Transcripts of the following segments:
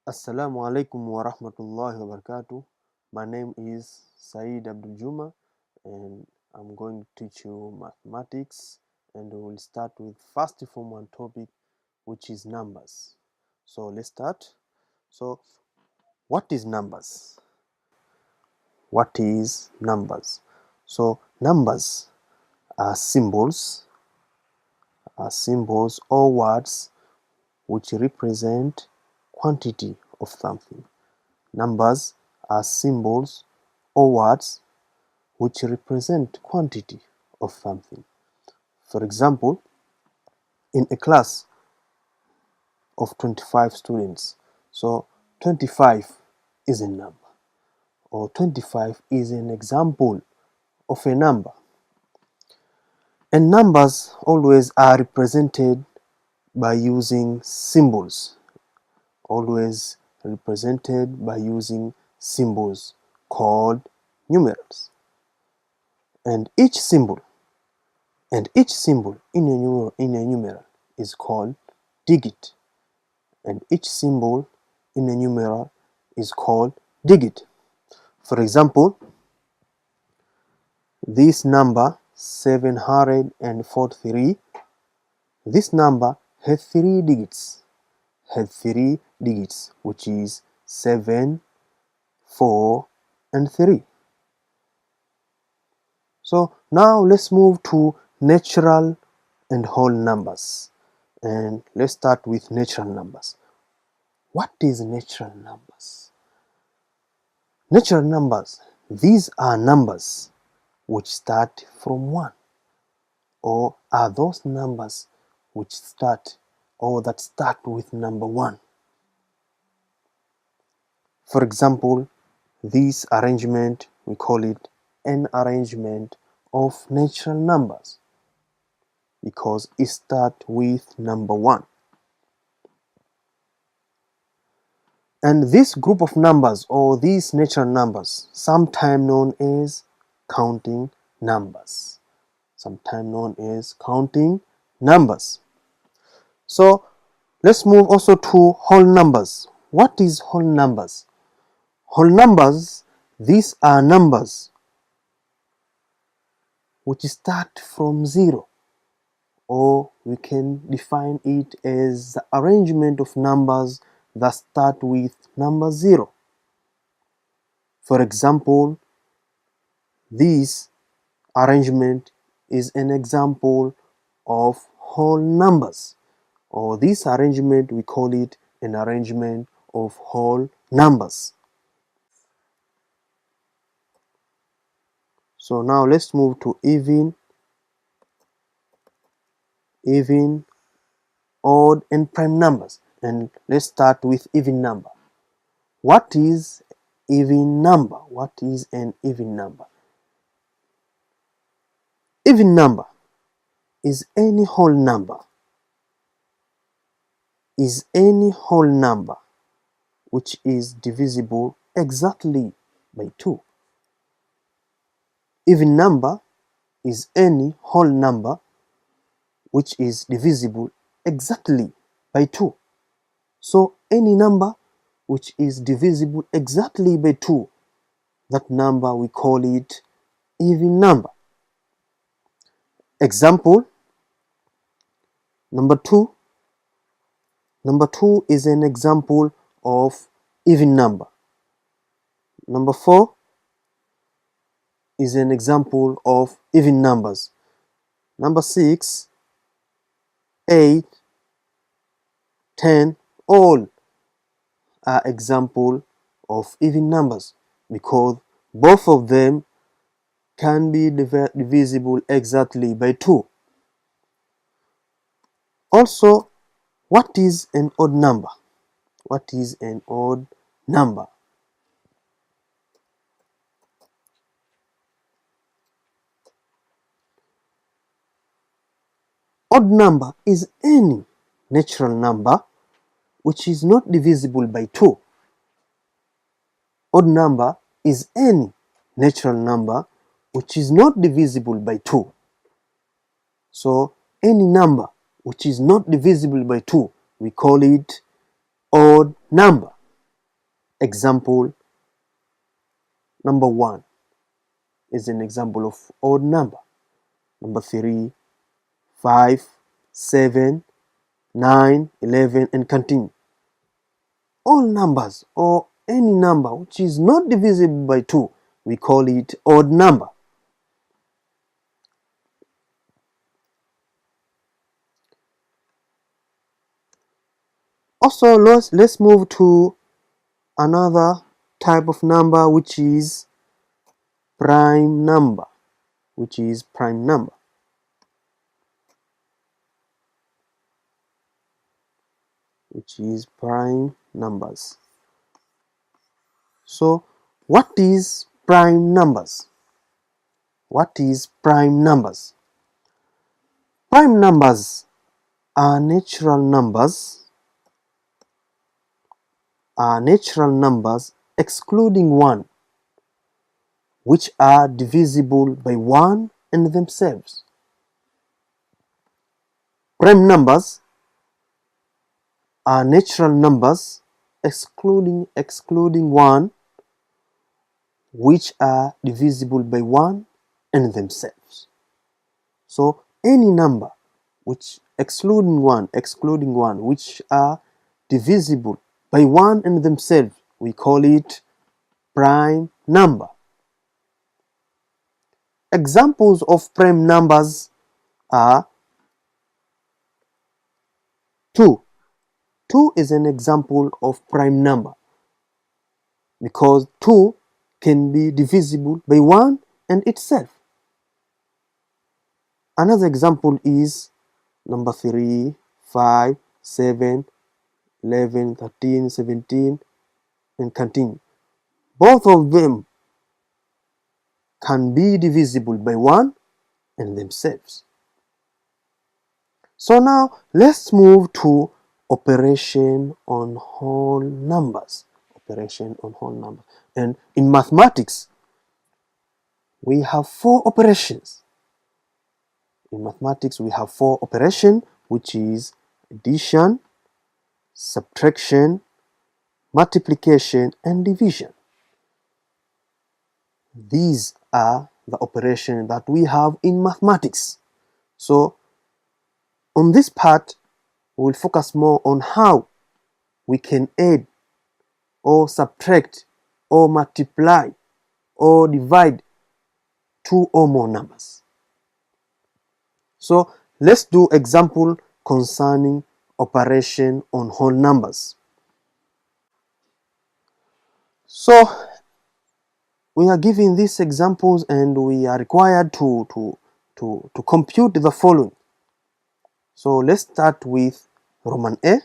Assalamu alaikum wa rahmatullahi wa barakatuh. My name is Saeed Abdul Juma and I'm going to teach you mathematics, and we will start with first form one topic, which is numbers. So let's start. So what is numbers? What is numbers? So numbers are symbols or words which represent quantity of something. Numbers are symbols or words which represent quantity of something. For example, in a class of 25 students, so 25 is a number, or 25 is an example of a number. And numbers always are represented by using symbols, always represented by using symbols called numerals. And each symbol in a numeral is called digit. And each symbol in a numeral is called digit. For example, this number 743, this number has three digits, which is 7, 4, and 3. So now let's move to natural and whole numbers. And let's start with natural numbers. What is natural numbers? Natural numbers, these are numbers which start from 1, or are those numbers which start with number 1. For example, this arrangement, we call it an arrangement of natural numbers because it starts with number 1. And this group of numbers, or these natural numbers, sometimes known as counting numbers. So let's move also to whole numbers. What is whole numbers? Whole numbers, these are numbers which start from 0, or we can define it as the arrangement of numbers that start with number 0. For example, this arrangement is an example of whole numbers, or this arrangement, we call it an arrangement of whole numbers. So now let's move to even, odd, and prime numbers. And let's start with even number. What is even number? What is an even number? Even number is any whole number. Which is divisible exactly by 2. Even number is any whole number which is divisible exactly by 2. So any number which is divisible exactly by 2, that number we call it even number. Example, number 2. Number 2 is an example of even number. Number 4 is an example of even numbers. Number 6, 8, 10, all are example of even numbers because both of them can be divisible exactly by 2. Also, what is an odd number? What is an odd number? Odd number is any natural number which is not divisible by 2. Odd number is any natural number which is not divisible by 2. So any number which is not divisible by 2, we call it odd number. Example number 1 is an example of odd number. Number 3, 5, 7, 9, 11, and continue. All numbers or any number which is not divisible by 2, we call it odd number. Also, let's move to another type of number, which is prime number. Which is prime number. Which is prime numbers. So, what is prime numbers? What is prime numbers? Prime numbers are natural numbers. Excluding 1, which are divisible by 1 and themselves. Prime numbers are natural numbers excluding 1, which are divisible by 1 and themselves. So any number which excluding 1, which are divisible by 1 and themselves, we call it prime number. Examples of prime numbers are 2. 2 is an example of prime number because 2 can be divisible by 1 and itself. Another example is number 3, 5, 7, 11, 13, 17, and continue. Both of them can be divisible by 1 and themselves. So now let's move to operation on whole numbers. Operation on whole numbers. And in mathematics, we have 4 operations. In mathematics, we have 4 operations, which is addition, subtraction, multiplication, and division. These are the operations that we have in mathematics. So on this part, we will focus more on how we can add or subtract or multiply or divide 2 or more numbers. So let's do example concerning operation on whole numbers. So we are giving these examples and we are required to compute the following. So let's start with Roman A,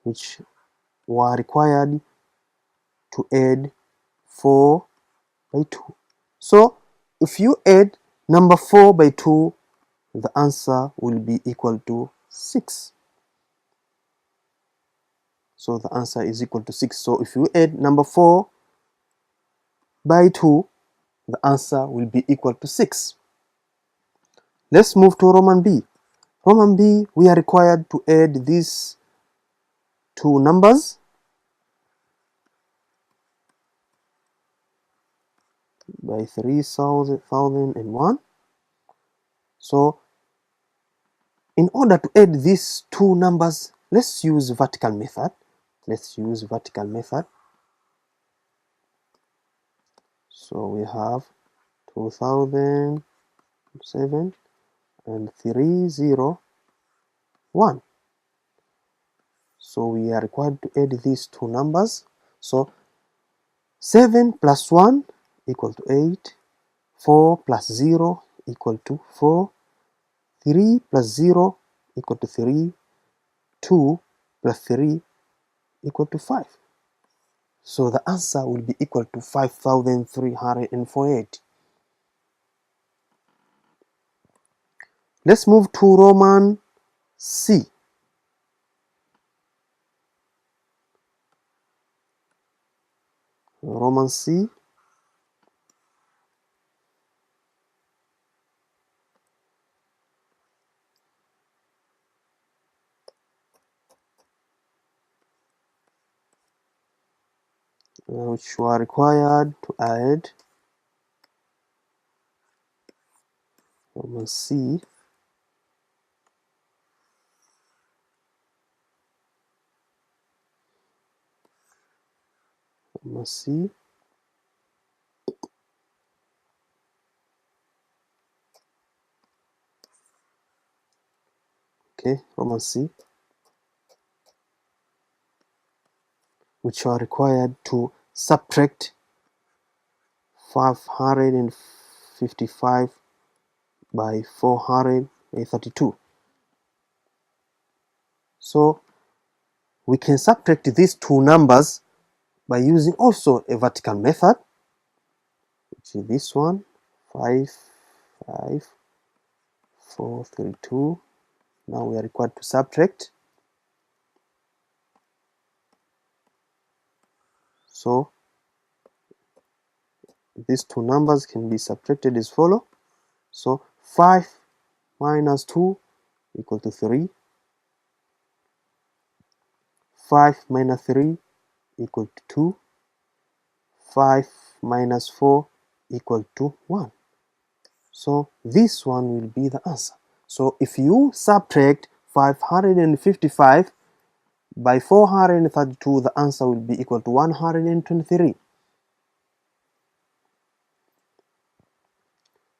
which we are required to add 4 by 2. So if you add number 4 by 2, the answer will be equal to 6. So the answer is equal to 6. So if you add number 4 by 2, the answer will be equal to 6. Let's move to Roman B. Roman B, we are required to add these 2 numbers by 3001. So in order to add these 2 numbers, let's use vertical method. So we have 2007 and 301. So we are required to add these 2 numbers. So 7 plus 1 equal to 8, 4 plus 0 equal to 4, 3 plus 0 equal to 3, 2 plus 3 equal to 5. So the answer will be equal to 5348. Let's move to Roman C. Roman C. which were required to add Roman C Roman C okay, Roman C, which are required to subtract 555 by 432. So we can subtract these two numbers by using also a vertical method, which is this one, 55432. Now we are required to subtract. So these two numbers can be subtracted as follow. So 5 minus 2 equal to 3. 5 minus 3 equal to 2. 5 minus 4 equal to 1. So this one will be the answer. So if you subtract 555 by 432, the answer will be equal to 123.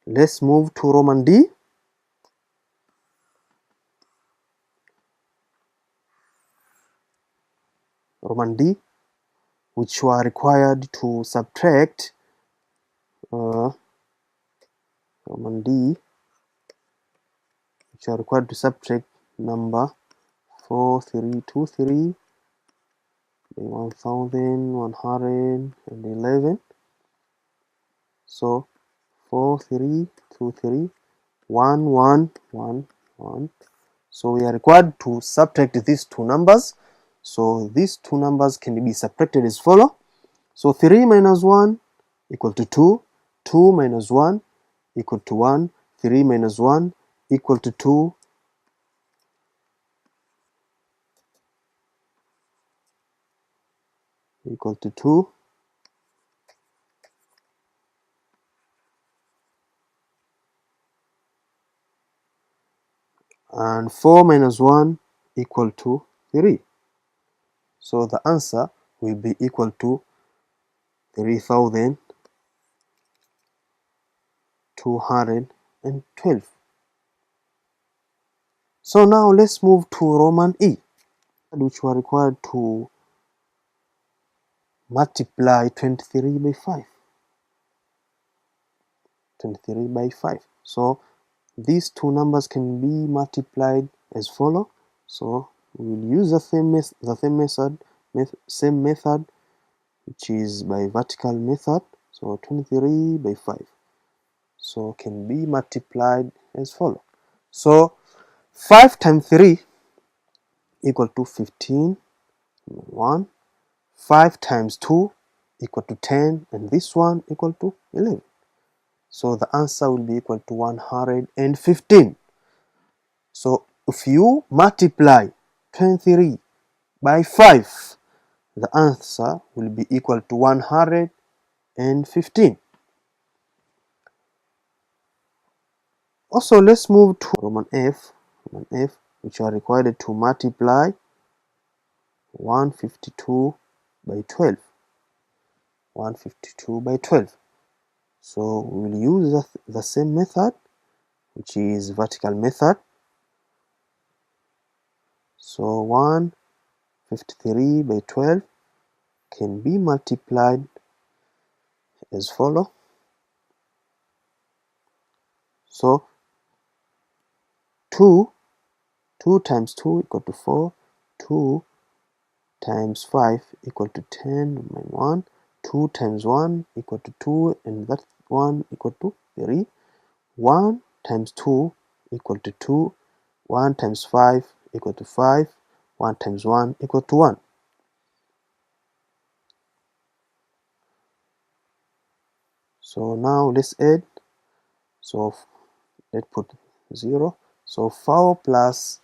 Let's move to Roman D. Roman D, which were required to subtract Roman D, which are required to subtract number 4323 by 1111. So 4323 1111. So we are required to subtract these two numbers. So these two numbers can be subtracted as follow. So 3 minus 1 equal to 2. 2 minus 1 equal to 1. 3 minus 1 equal to 2. Equal to 2. And 4 minus 1 equal to 3. So the answer will be equal to 3212. So now let's move to Roman E, which were required to multiply 23 by 5. 23 by 5. So these two numbers can be multiplied as follow. So we will use the same method, which is by vertical method. So 23 by 5. So can be multiplied as follow. So 5 times 3 equal to 15. 1. 5 times 2 equal to 10, and this one equal to 11. So the answer will be equal to 115. So if you multiply 23 by 5, the answer will be equal to 115. Also, let's move to Roman F, which are required to multiply 152 by 12. 152 by 12. So we will use the same method, which is vertical method. So 153 by 12 can be multiplied as follow. So 2 times 2 equal to 4. 2 times 5 equal to 10 minus 1. 2 times 1 equal to 2, and that 1 equal to 3. 1 times 2 equal to 2. 1 times 5 equal to 5. 1 times 1 equal to 1. So now let's add. So let's put 0. So 4 plus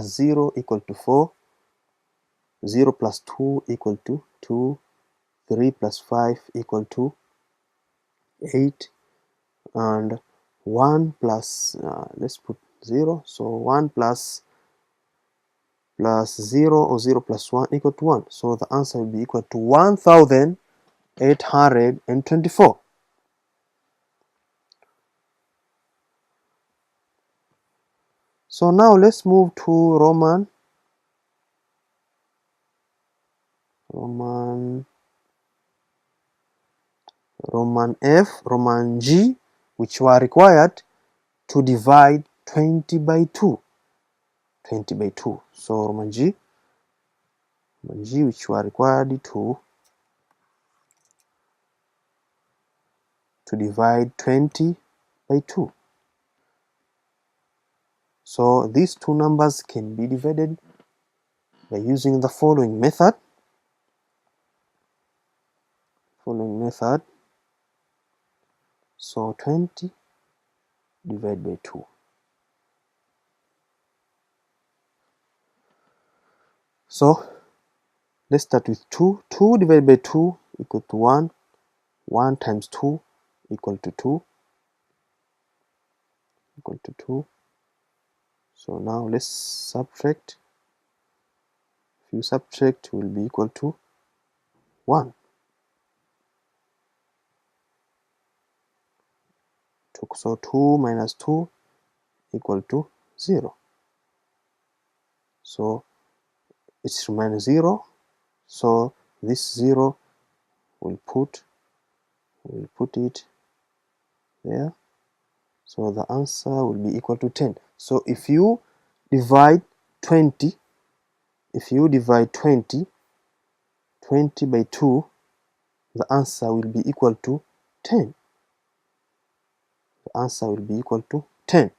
0 equal to 4. 0 plus 2 equal to 2, 3 plus 5 equal to 8, and 1 plus, let's put 0, so 1 plus 0 or 0 plus 1 equal to 1. So the answer will be equal to 1824. So now let's move to Roman F, Roman G, which were required to divide 20 by 2. 20 by 2. So Roman G, which were required to divide 20 by 2. So these two numbers can be divided by using the following method. So 20 divided by 2. So let's start with 2. 2 divided by 2 equal to 1. 1 times 2 equal to 2. So now let's subtract. If you subtract, will be equal to 1. So 2 minus 2 equal to 0. So it's remains 0. So this 0 we'll put it there. So the answer will be equal to 10. So if you divide 20 by 2, the answer will be equal to 10. The answer will be equal to 10.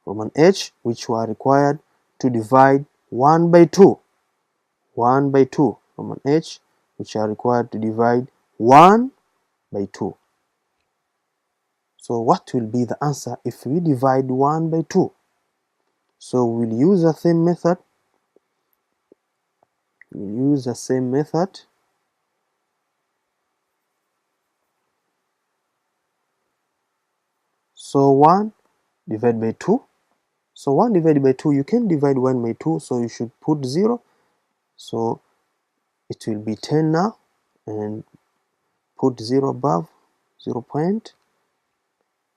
Roman H, which were required to divide 1 by 2. 1 by 2. Roman H, which are required to divide 1 by 2. So what will be the answer if we divide 1 by 2? So we'll use the same method. So 1 divided by 2. So 1 divided by 2, you can divide 1 by 2, so you should put 0. So it will be 10 now, and put 0 above, 0 point.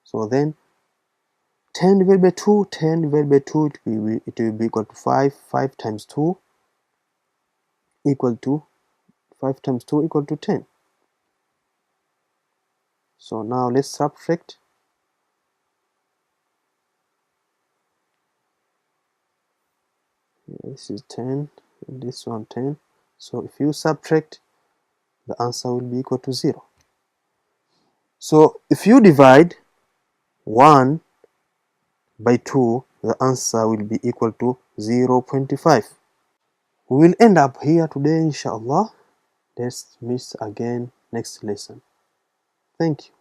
So then 10 divided by 2, it will be equal to 5. 5 times 2 equal to 10. So now let's subtract. This is 10, and this one 10. So if you subtract, the answer will be equal to 0. So if you divide 1 by 2, the answer will be equal to 0.5. We will end up here today, inshallah. Let's meet again next lesson. Thank you.